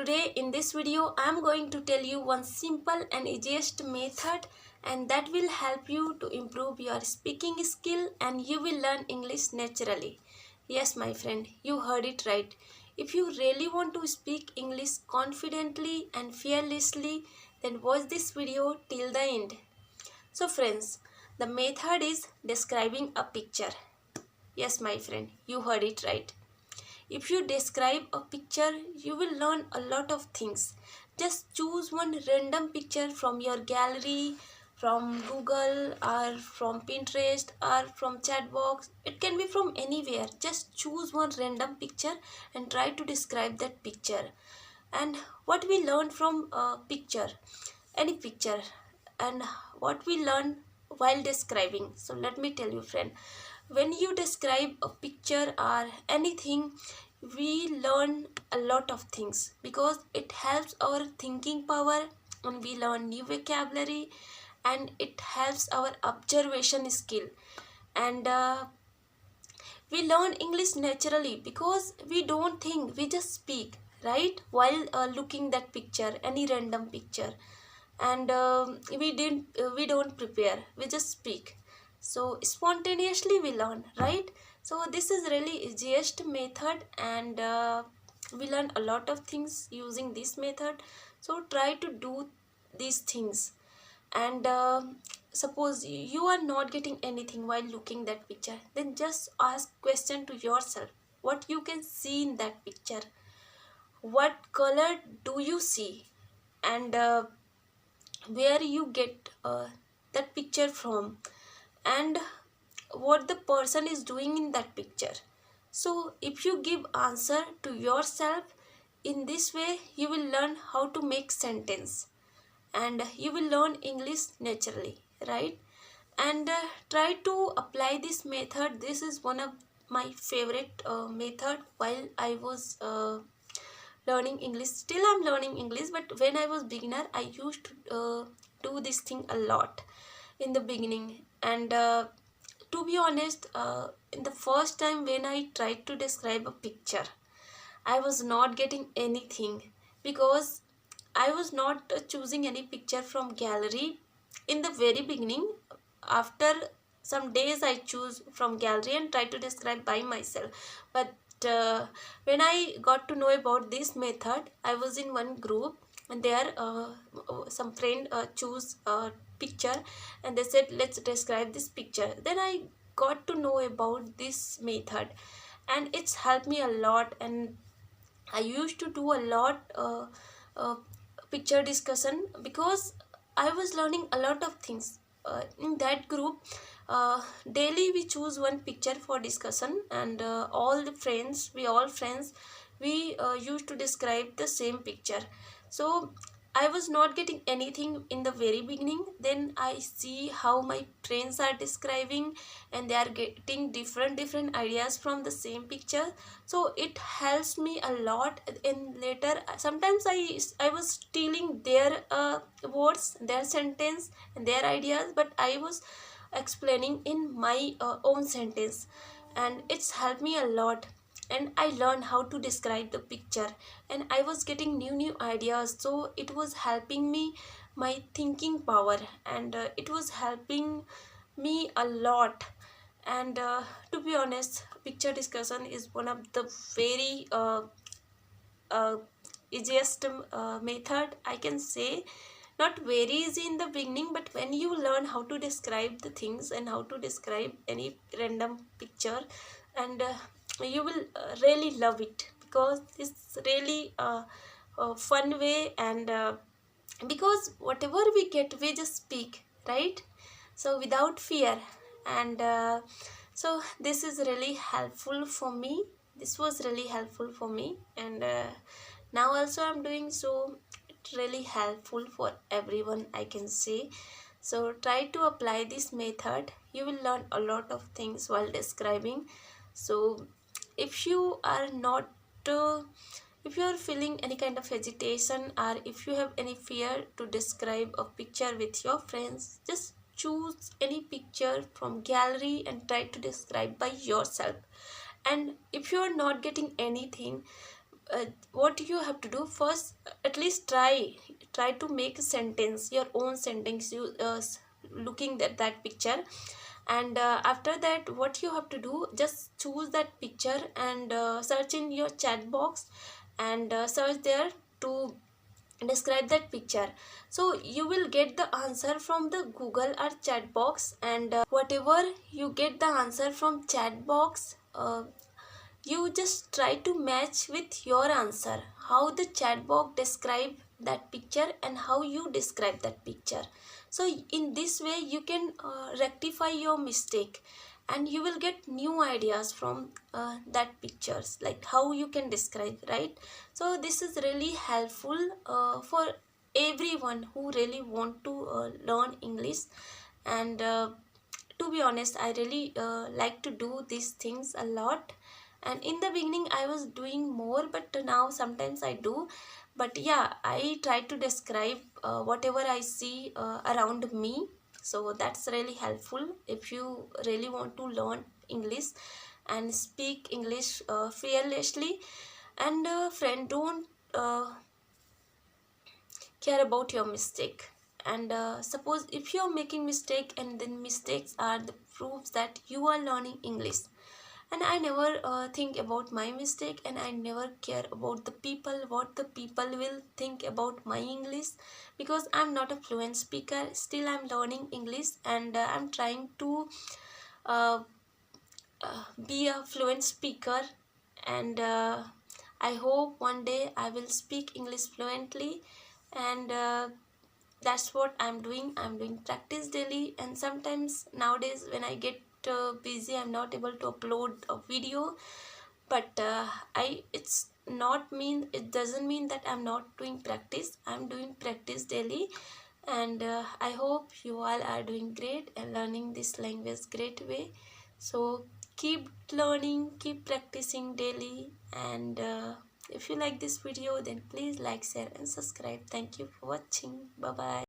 Today in this video I am going to tell you one simple and easiest method, and that will help you to improve your speaking skill and you will learn English naturally. Yes, my friend, you heard it right. If you really want to speak English confidently and fearlessly, then watch this video till the end. So friends, the method is describing a picture. Yes, my friend, you heard it right. If you describe a picture, you will learn a lot of things. Just choose one random picture from your gallery, from Google or from Pinterest or from Chatbox. It can be from anywhere. Just choose one random picture and try to describe that picture. And what we learn from a picture, any picture, and what we learn while describing. So let me tell you, friend, when you describe a picture or anything, we learn a lot of things because it helps our thinking power, and we learn new vocabulary, and it helps our observation skill. And we learn English naturally because we don't think, we just speak, right, while looking that picture, any random picture. And we don't prepare, we just speak. So spontaneously we learn, right? So this is really easiest method, and we learn a lot of things using this method. So try to do these things. And suppose you are not getting anything while looking that picture, then just ask question to yourself, what you can see in that picture, what color do you see, and where you get that picture from, and what the person is doing in that picture. So if you give answer to yourself in this way, you will learn how to make sentence, and you will learn English naturally, right? And try to apply this method. This is one of my favorite method while I was learning English. Still I'm learning English, but when I was beginner, I used to do this thing a lot in the beginning. And to be honest, in the first time when I tried to describe a picture, I was not getting anything because I was not choosing any picture from gallery in the very beginning. After some days, I choose from gallery and try to describe by myself. But when I got to know about this method, I was in one group, and there some friend choose a picture, and they said, let's describe this picture. Then I got to know about this method, and it's helped me a lot. And I used to do a lot uh, picture discussion because I was learning a lot of things. In that group, daily we choose one picture for discussion, and all the friends, we all friends, we used to describe the same picture. So I was not getting anything in the very beginning. Then I see how my friends are describing, and they are getting different ideas from the same picture. So it helps me a lot. And later, sometimes I was stealing their words, their sentence, and their ideas, but I was explaining in my own sentence, and it's helped me a lot. And I learned how to describe the picture, and I was getting new ideas. So it was helping me my thinking power, and it was helping me a lot. And to be honest, picture discussion is one of the very uh, easiest method, I can say. Not very easy in the beginning, but when you learn how to describe the things and how to describe any random picture, and you will really love it because it's really a fun way. And because whatever we get, we just speak, right? So without fear. And so this is really helpful for me. This was really helpful for me, and now also I'm doing so. It's really helpful for everyone, I can say. So try to apply this method. You will learn a lot of things while describing. So if you are not if you are feeling any kind of hesitation, or if you have any fear to describe a picture with your friends, just choose any picture from gallery and try to describe by yourself. And if you are not getting anything, what you have to do first, at least try to make a sentence, your own sentence, you looking at that picture. And after that, what you have to do, just choose that picture and search in your chat box, and search there to describe that picture. So you will get the answer from the Google or chat box, and whatever you get the answer from chat box, you just try to match with your answer, how the chat box describe that picture and how you describe that picture. So in this way you can rectify your mistake, and you will get new ideas from that pictures, like how you can describe, right? So this is really helpful for everyone who really want to learn English. And to be honest, I really like to do these things a lot. And in the beginning I was doing more, but now sometimes I do. But yeah, I try to describe whatever I see around me. So that's really helpful if you really want to learn English and speak English fearlessly. And friend, don't care about your mistake. And suppose if you're making mistake, and then mistakes are the proofs that you are learning English. And I never think about my mistake, and I never care about the people, what the people will think about my English, because I'm not a fluent speaker. Still I'm learning English, and I'm trying to uh, be a fluent speaker. And I hope one day I will speak English fluently. And that's what I'm doing practice daily. And sometimes nowadays when I get busy, I'm not able to upload a video. But it doesn't mean that I'm not doing practice. I'm doing practice daily. And I hope you all are doing great and learning this language great way. So keep learning, keep practicing daily. And if you like this video, then please like, share and subscribe. Thank you for watching. Bye bye.